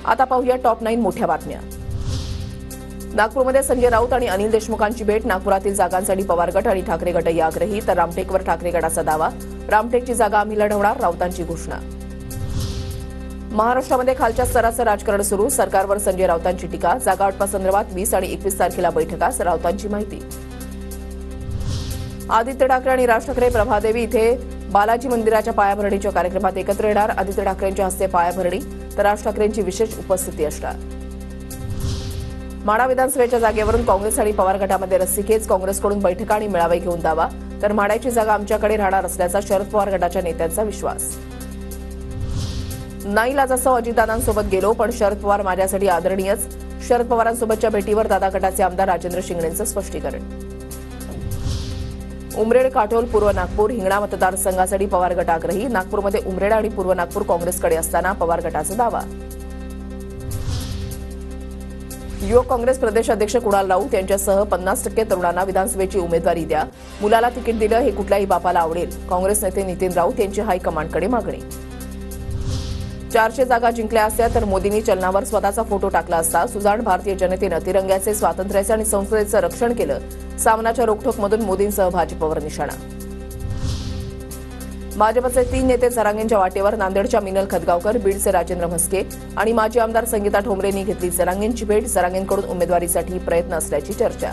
आता पाहूया टॉप 9 मोठ्या बातम्या। नागपूरमध्ये संजय राऊत आणि अनिल देशमुखांची भेट। नागपुरातील जागांसाठी पवार गट आणि ठाकरे गटही आग्रही, तर रामटेकवर ठाकरे गटाचा दावा। रामटेकची जागा आम्ही लढवणार, राऊतांची घोषणा। महाराष्ट्रामध्ये खालच्या स्तराचं राजकारण सुरू, सरकारवर संजय राऊतांची टीका। जागा वाटपासंदर्भात 20 आणि 21 तारखेला बैठका, राऊतांची माहिती। आदित्य ठाकरे आणि राज ठाकरे प्रभादेवी इथे बालाजी मंदिराच्या पायाभरणीच्या कार्यक्रमात एकत्र येणार। आदित्य ठाकरेंच्या हस्ते पायाभरणी, तर राज ठाकरेंची विशेष उपस्थिती असणार। माढा विधानसभेच्या जागेवरून काँग्रेस आणि पवार गटामध्ये रस्सीखेच, काँग्रेसकडून बैठका आणि मेळावे घेऊन दावा, तर माढ्याची जागा आमच्याकडे राहणार असल्याचा शरद पवार गटाच्या नेत्यांचा विश्वास। नाईलाजासह अजितदादांसोबत गेलो, पण शरद पवार माझ्यासाठी आदरणीयच। शरद पवारांसोबतच्या भेटीवर दादा गटाचे आमदार राजेंद्र शिंगणेंचं स्पष्टीकरण। उमरेड, काटोल, पूर्व नागपूर, हिंगणा मतदारसंघासाठी पवार गट आग्रही। नागपूरमध्ये उमरेड आणि पूर्व नागपूर काँग्रेसकडे असताना पवार गटाचा दावा। युवक काँग्रेस प्रदेश अध्यक्ष कुणाल राऊत यांच्यासह 50% तरुणांना विधानसभेची उमेदवारी द्या। मुलाला तिकीट दिलं हे कुठल्याही बापाला आवडेल, काँग्रेस नेते नितीन राऊत यांची हायकमांडकडे मागणी। 400 जागा जिंकल्या असत्या तर मोदींनी चलनावर स्वतःचा फोटो टाकला असता। सुजाण भारतीय जनतेनं तिरंग्याचे, स्वातंत्र्याचे आणि संसदेचं रक्षण केलं। सामनाच्या रोखठोकमधून मोदींसह भाजपवर निशाणा। भाजपचे 3 नेते जरांगेंच्या वाटेवर। नांदेडच्या मिनल खदगावकर, बीडचे राजेंद्र म्हस्के आणि माजी आमदार संगीता ठोंबरेंनी घेतली जरांगेंची भेट। जरांगेंकडून उमेदवारीसाठी प्रयत्न असल्याची चर्चा।